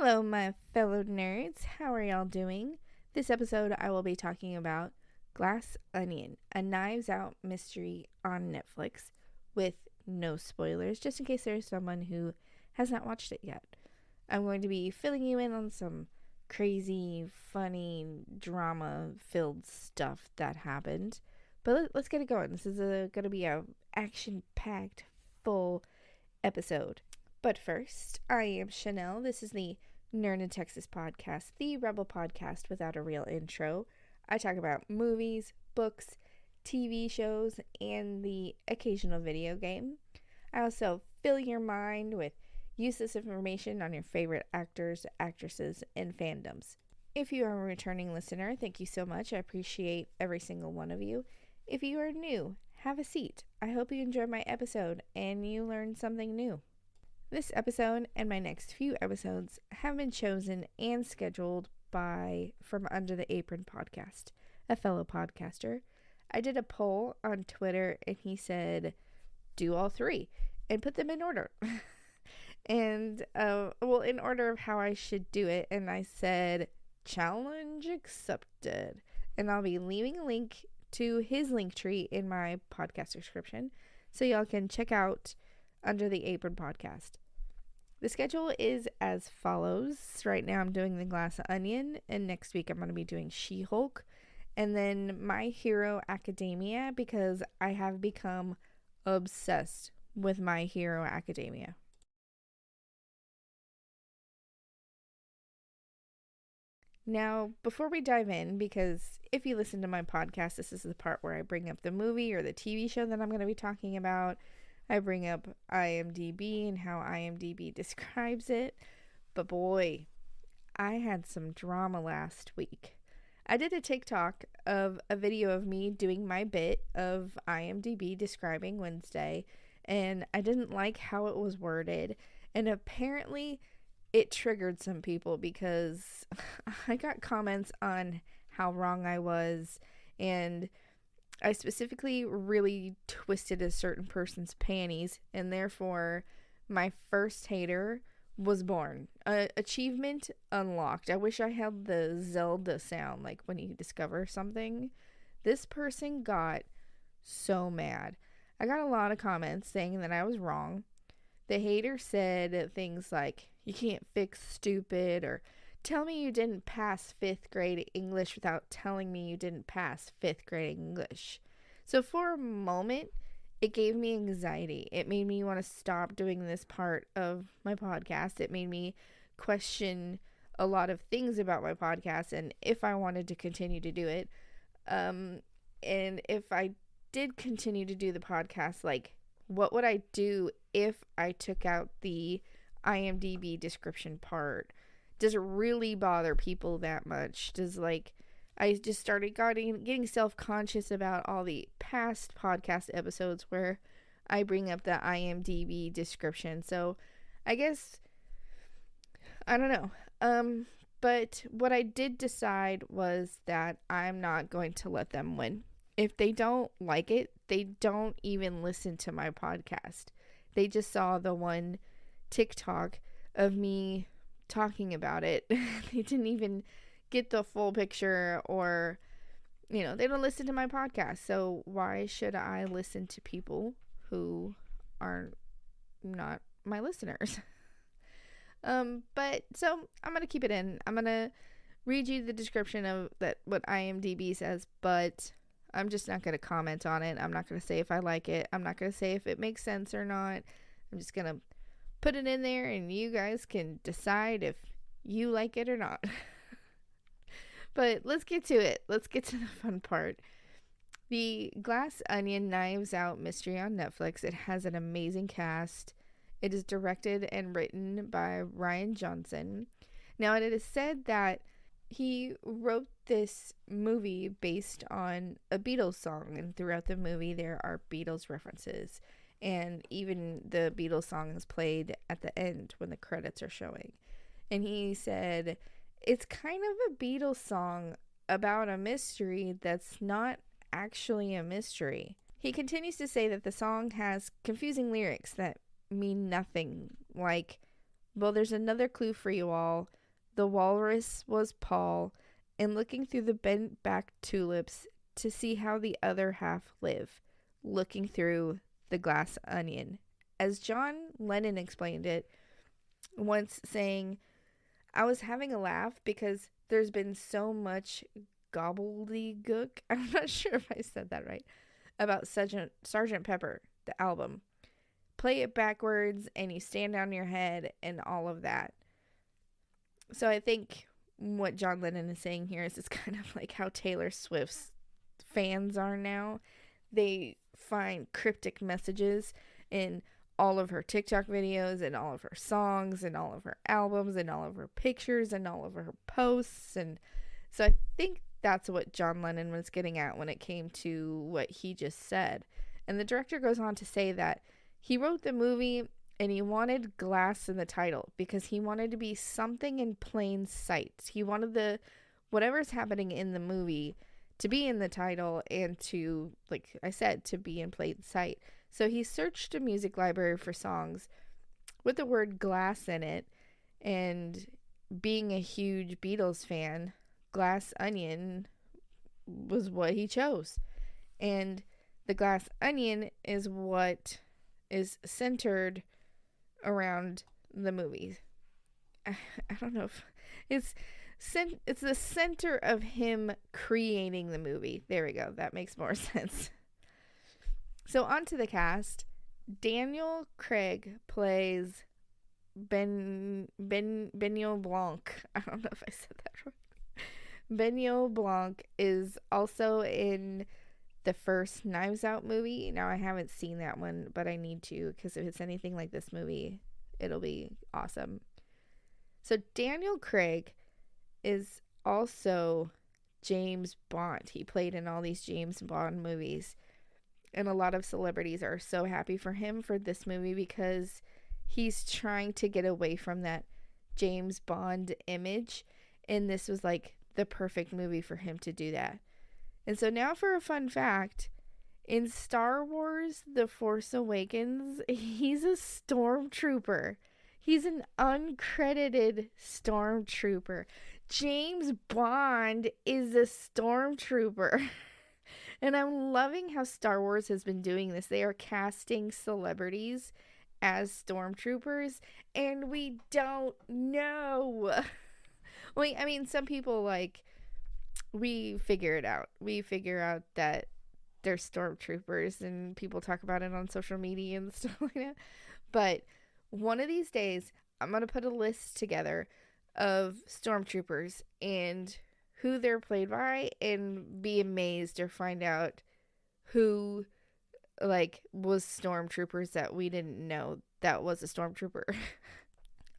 Hello, my fellow nerds. How are y'all doing? This episode, I will be talking about Glass Onion, a Knives Out mystery on Netflix, with no spoilers, just in case there's someone who has not watched it yet. I'm going to be filling you in on some crazy, funny, drama-filled stuff that happened. But let's get it going. This is going to be a action-packed, full episode. But first, I am Chanel. This is the Nerd in Texas podcast, the rebel podcast without a real intro. I talk about movies, books, TV shows, and the occasional video game. I also fill your mind with useless information on your favorite actors, actresses, and fandoms. If you are a returning listener, thank you so much. I appreciate every single one of you. If you are new, have a seat. I hope you enjoyed my episode and you learned something new. This episode and my next few episodes have been chosen and scheduled from Under The Apron podcast, a fellow podcaster. I did a poll on Twitter and he said, do all three and put them in order. And, in order of how I should do it. And I said, challenge accepted. And I'll be leaving a link to his link tree in my podcast description so y'all can check out Under the Apron podcast. The schedule is as follows. Right now I'm doing The Glass Onion, and next week I'm going to be doing She-Hulk, and then My Hero Academia, because I have become obsessed with My Hero Academia. Now, before we dive in, because if you listen to my podcast, this is the part where I bring up the movie or the TV show that I'm going to be talking about. I bring up IMDb and how IMDb describes it. But boy, I had some drama last week. I did a TikTok of a video of me doing my bit of IMDb describing Wednesday, and I didn't like how it was worded. And apparently it triggered some people because I got comments on how wrong I was, and I specifically really twisted a certain person's panties, and therefore my first hater was born. Achievement unlocked. I wish I had the Zelda sound, like when you discover something. This person got so mad. I got a lot of comments saying that I was wrong. The hater said things like, you can't fix stupid, or tell me you didn't pass 5th grade English without telling me you didn't pass 5th grade English. So for a moment, it gave me anxiety. It made me want to stop doing this part of my podcast. It made me question a lot of things about my podcast and if I wanted to continue to do it. And if I did continue to do the podcast, like, what would I do if I took out the IMDb description part? Does it really bother people that much? I just started getting self-conscious about all the past podcast episodes where I bring up the IMDb description. So I guess, I don't know. But what I did decide was that I'm not going to let them win. If they don't like it, they don't even listen to my podcast. They just saw the one TikTok of me talking about it. They didn't even get the full picture, or, they don't listen to my podcast. So why should I listen to people who are not my listeners? But so I'm going to keep it in. I'm going to read you the description of what IMDb says, but I'm just not going to comment on it. I'm not going to say if I like it. I'm not going to say if it makes sense or not. I'm just going to put it in there and you guys can decide if you like it or not. But let's get to it. Let's get to the fun part. The Glass Onion Knives Out mystery on Netflix. It has an amazing cast. It is directed and written by Rian Johnson. Now, it is said that he wrote this movie based on a Beatles song, and throughout the movie there are Beatles references, and even the Beatles song is played at the end when the credits are showing. And he said it's kind of a Beatles song about a mystery that's not actually a mystery. He continues to say that the song has confusing lyrics that mean nothing, like Well, there's another clue for you all. The walrus was Paul, and looking through the bent back tulips to see how the other half live, looking through the glass onion. As John Lennon explained it, once saying, I was having a laugh because there's been so much gobbledygook, I'm not sure if I said that right, about Sergeant Pepper, the album. Play it backwards and you stand on your head and all of that. So I think what John Lennon is saying here is it's kind of like how Taylor Swift's fans are now. They find cryptic messages in all of her TikTok videos and all of her songs and all of her albums and all of her pictures and all of her posts. And so I think that's what John Lennon was getting at when it came to what he just said. And the director goes on to say that he wrote the movie and he wanted glass in the title because he wanted to be something in plain sight. He wanted whatever's happening in the movie to be in the title and to, like I said, to be in plain sight. So he searched a music library for songs with the word glass in it, and being a huge Beatles fan, Glass Onion was what he chose. And the glass onion is what is centered around the movie. I don't know if it's the center of him creating the movie. There we go. That makes more sense. So on to the cast. Daniel Craig plays Benoit Blanc. I don't know if I said that right. Benoit Blanc is also in the first Knives Out movie. Now, I haven't seen that one, but I need to, because if it's anything like this movie, it'll be awesome. So Daniel Craig is also James Bond. He played in all these James Bond movies. And a lot of celebrities are so happy for him for this movie because he's trying to get away from that James Bond image. And this was like the perfect movie for him to do that. And so now for a fun fact, in Star Wars The Force Awakens, he's a stormtrooper. He's an uncredited stormtrooper. James Bond is a stormtrooper. And I'm loving how Star Wars has been doing this. They are casting celebrities as stormtroopers, and we don't know. Well, I mean, some people, like, we figure it out. We figure out that they're stormtroopers, and people talk about it on social media and stuff like that. But one of these days, I'm going to put a list together of stormtroopers and who they're played by, and be amazed or find out who, like, was stormtroopers that we didn't know that was a stormtrooper.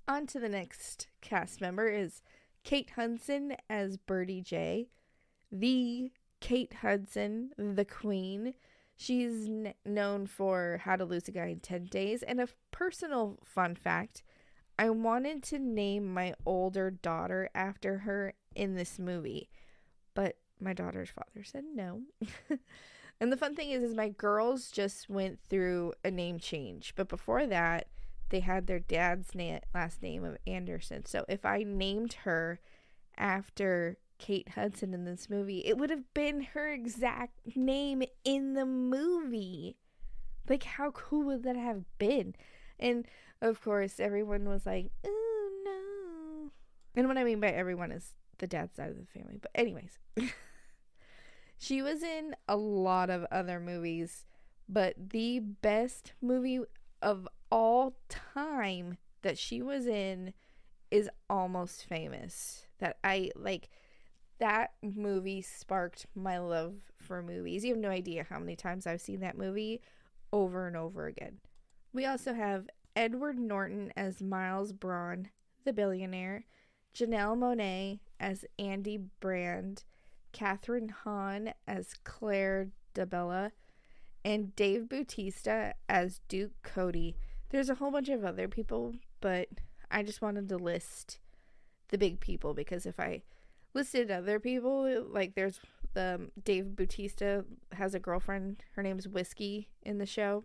On to the next cast member is Kate Hudson as Birdie J. The Kate Hudson, the Queen. She's known for How to Lose a Guy in 10 Days. And a personal fun fact, I wanted to name my older daughter after her in this movie, but my daughter's father said no. And the fun thing is my girls just went through a name change, but before that they had their dad's last name of Anderson. So if I named her after Kate Hudson in this movie, it would have been her exact name in the movie. Like, how cool would that have been? And of course everyone was like, oh no. And what I mean by everyone is the dad's side of the family. But anyways, she was in a lot of other movies, but the best movie of all time that she was in is Almost Famous. That movie sparked my love for movies. You have no idea how many times I've seen that movie over and over again. We also have Edward Norton as Miles Braun, the billionaire, Janelle Monáe as Andy Brand, Kathryn Hahn as Claire DeBella, and Dave Bautista as Duke Cody. There's a whole bunch of other people, but I just wanted to list the big people, because if I listed other people, like there's Dave Bautista has a girlfriend, her name's Whiskey in the show.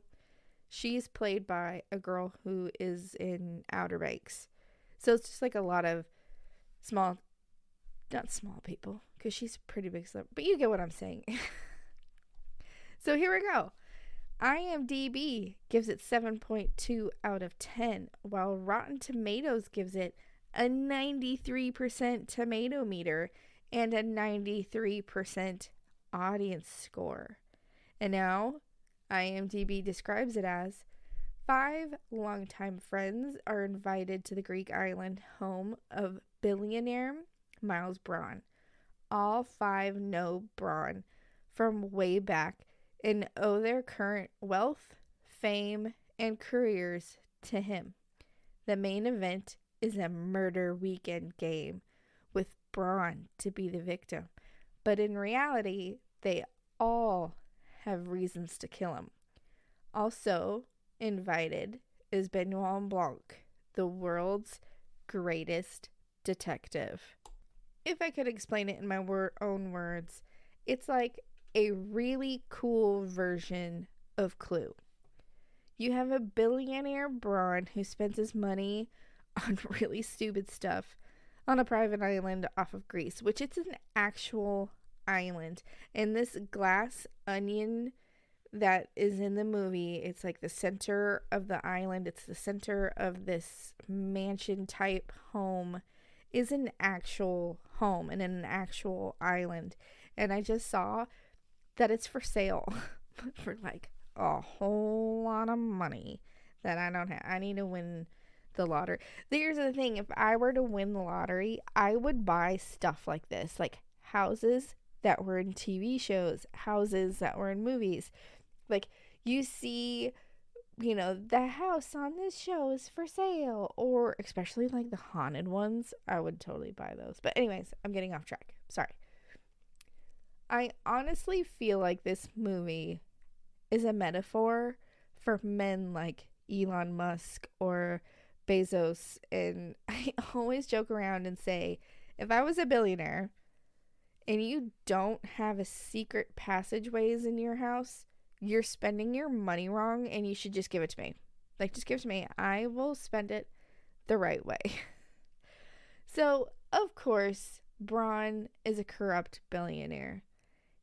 She's played by a girl who is in Outer Banks. So it's just like a lot of small, not small people, because she's a pretty big celebrity, but you get what I'm saying. So here we go. IMDb gives it 7.2 out of 10, while Rotten Tomatoes gives it a 93% tomato meter and a 93% audience score. And now, IMDb describes it as 5 longtime friends are invited to the Greek island home of billionaire Miles Braun. All 5 know Braun from way back and owe their current wealth, fame, and careers to him. The main event is a murder weekend game with Braun to be the victim. But in reality, they all have reasons to kill him. Also invited is Benoit Blanc, the world's greatest detective. If I could explain it in my own words, it's like a really cool version of Clue. You have a billionaire Braun who spends his money on really stupid stuff on a private island off of Greece, which it's an actual island. And this glass onion that is in the movie, it's like the center of the island. It's the center of this mansion type home, is an actual home and an actual island. And I just saw that it's for sale for like a whole lot of money that I don't have. I need to win the lottery. Here's the thing, if I were to win the lottery, I would buy stuff like this, like houses that were in TV shows, houses that were in movies. Like, you see, you know, the house on this show is for sale, or especially like the haunted ones. I would totally buy those. But anyways, I'm getting off track. Sorry. I honestly feel like this movie is a metaphor for men like Elon Musk or Bezos. And I always joke around and say, if I was a billionaire and you don't have a secret passageways in your house, you're spending your money wrong and you should just give it to me. Like, just give it to me. I will spend it the right way. So, of course, Braun is a corrupt billionaire.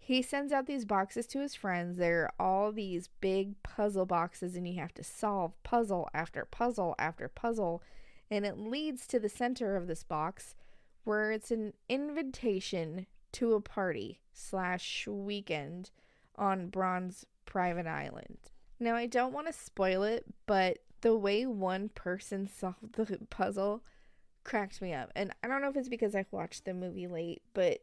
He sends out these boxes to his friends. They're all these big puzzle boxes, and you have to solve puzzle after puzzle after puzzle. And it leads to the center of this box, where it's an invitation to a party / weekend on Braun's private island. Now, I don't want to spoil it, but the way one person solved the puzzle cracked me up. And I don't know if it's because I watched the movie late, but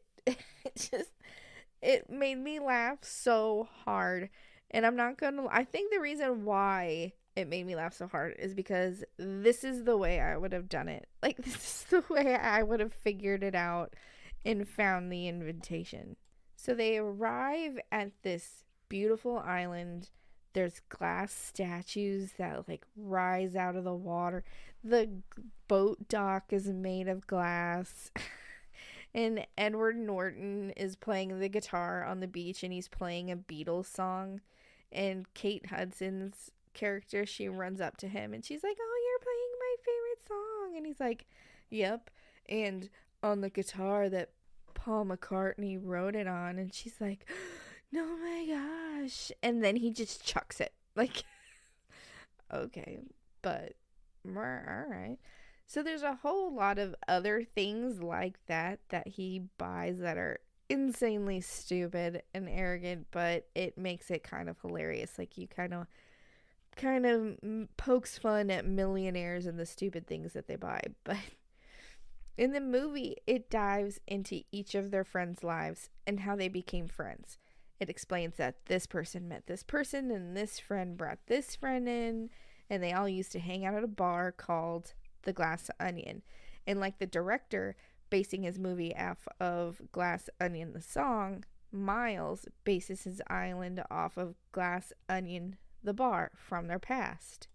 it made me laugh so hard. And I think the reason why it made me laugh so hard is because this is the way I would have done it. Like, this is the way I would have figured it out and found the invitation. So they arrive at this beautiful island. There's glass statues that like rise out of the water. The boat dock is made of glass. And Edward Norton is playing the guitar on the beach, and he's playing a Beatles song. And Kate Hudson's character, she runs up to him and she's like, "Oh, you're playing my favorite song." And he's like, "Yep." And on the guitar that Paul McCartney wrote it on. And she's like, "Oh my gosh." And then he just chucks it. Like, okay, but all right. So there's a whole lot of other things like that he buys that are insanely stupid and arrogant, but it makes it kind of hilarious. Like, you kind of pokes fun at millionaires and the stupid things that they buy. But in the movie, it dives into each of their friends' lives and how they became friends. It explains that this person met this person and this friend brought this friend in, and they all used to hang out at a bar called The Glass Onion. And like the director basing his movie off of Glass Onion the song, Miles bases his island off of Glass Onion the bar from their past.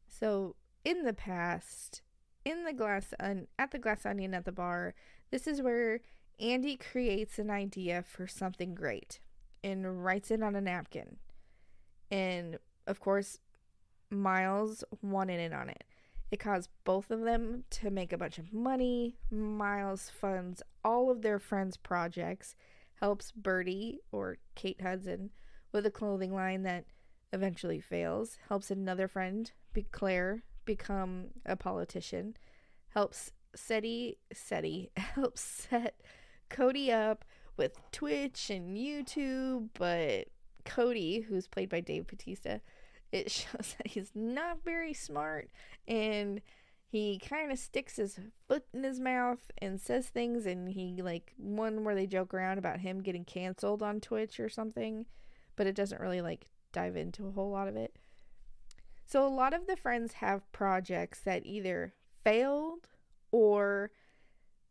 So in the past, at the Glass Onion at the bar, this is where Andy creates an idea for something great and writes it on a napkin. And of course, Miles wanted in on it. It caused both of them to make a bunch of money. Miles funds all of their friends' projects, helps Birdie, or Kate Hudson, with a clothing line that eventually fails, helps another friend, Claire, become a politician, helps helps set Cody up with Twitch and YouTube, but Cody, who's played by Dave Bautista, it shows that he's not very smart, and he kind of sticks his foot in his mouth and says things, and he, like, one where they joke around about him getting canceled on Twitch or something, but it doesn't really, like, dive into a whole lot of it. So a lot of the friends have projects that either failed or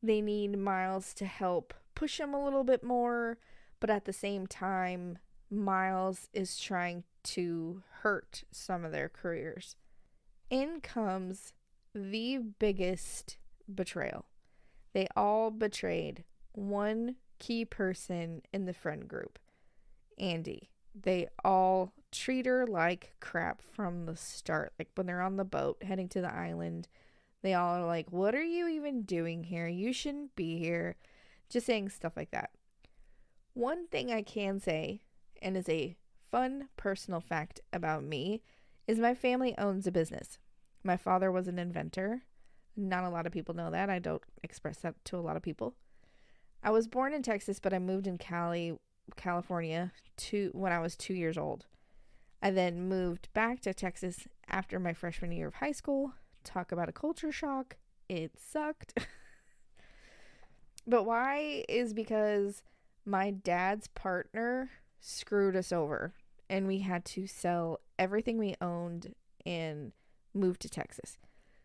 they need Miles to help push them a little bit more, but at the same time, Miles is trying to hurt some of their careers. In comes the biggest betrayal. They all betrayed one key person in the friend group, Andy. They all treat her like crap from the start. Like, when they're on the boat heading to the island, they all are like, what are you even doing here? You shouldn't be here. Just saying stuff like that. One thing I can say, and is a fun personal fact about me, is my family owns a business. My father was an inventor. Not a lot of people know that. I don't express that to a lot of people. I was born in Texas, but I moved in California when I was 2 years old. I then moved back to Texas after my freshman year of high school. Talk about a culture shock. It sucked. But why is because my dad's partner screwed us over, and we had to sell everything we owned and move to Texas.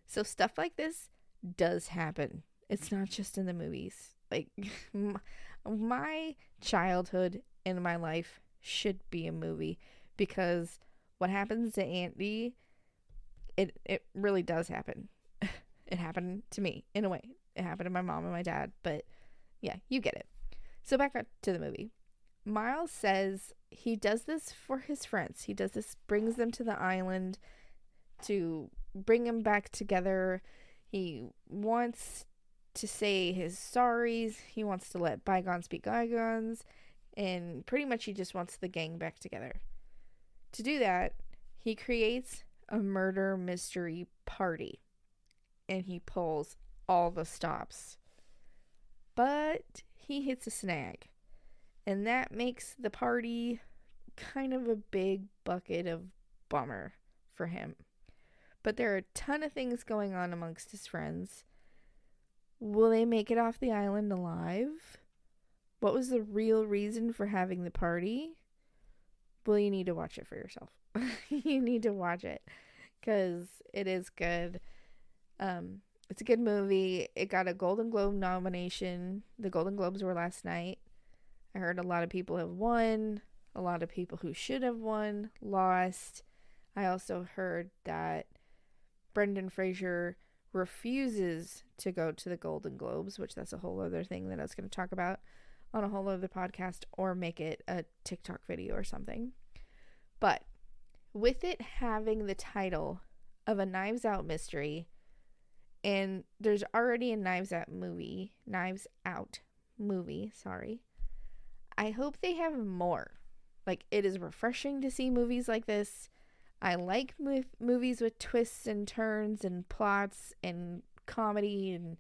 So stuff like this does happen. It's not just in the movies. Like, my childhood and my life should be a movie, because what happens to Andy, it really does happen. It happened to me, in a way. It happened to my mom and my dad, but yeah, you get it. So back up to the movie. Miles says he does this for his friends. He does this, brings them to the island to bring them back together. He wants to say his sorries. He wants to let bygones be bygones. And pretty much he just wants the gang back together. To do that, he creates a murder mystery party. And he pulls all the stops. But he hits a snag. And that makes the party kind of a big bucket of bummer for him. But there are a ton of things going on amongst his friends. Will they make it off the island alive? What was the real reason for having the party? Well, you need to watch it for yourself. You need to watch it, because it is good. It's a good movie. It got a Golden Globe nomination. The Golden Globes were last night. I heard a lot of people have won. A lot of people who should have won lost. I also heard that Brendan Fraser refuses to go to the Golden Globes, which that's a whole other thing that I was going to talk about on a whole other podcast, or make it a TikTok video or something. But with it having the title of a Knives Out mystery, and there's already a Knives Out movie, I hope they have more. Like, it is refreshing to see movies like this. I like movies with twists and turns and plots and comedy and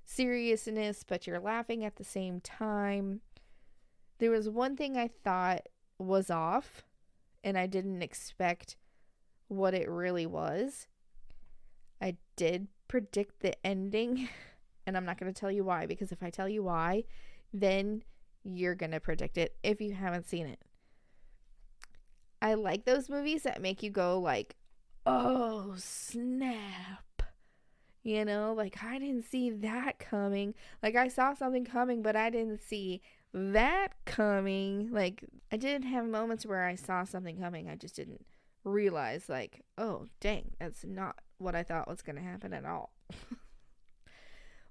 seriousness, but you're laughing at the same time. There was one thing I thought was off, and I didn't expect what it really was. I did predict the ending, and I'm not going to tell you why, because if I tell you why, then you're going to predict it if you haven't seen it. I like those movies that make you go like, oh, snap. You know, like, I didn't see that coming. Like, I saw something coming, but I didn't see that coming. Like, I did have moments where I saw something coming. I just didn't realize, like, oh, dang, that's not what I thought was going to happen at all.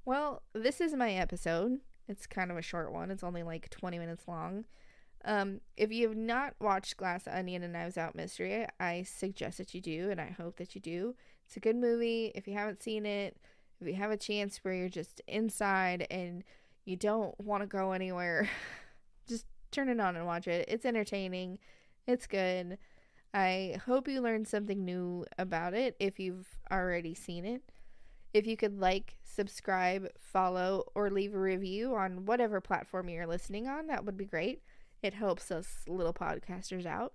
Well, this is my episode. It's kind of a short one. It's only like 20 minutes long. If you have not watched Glass Onion and Knives Out Mystery, I suggest that you do, and I hope that you do. It's a good movie. If you haven't seen it, if you have a chance where you're just inside and you don't want to go anywhere, just turn it on and watch it. It's entertaining. It's good. I hope you learned something new about it if you've already seen it. If you could like, subscribe, follow, or leave a review on whatever platform you're listening on, that would be great. It helps us little podcasters out.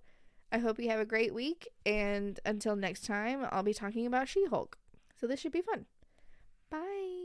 I hope you have a great week, and until next time, I'll be talking about She-Hulk. So this should be fun. Bye.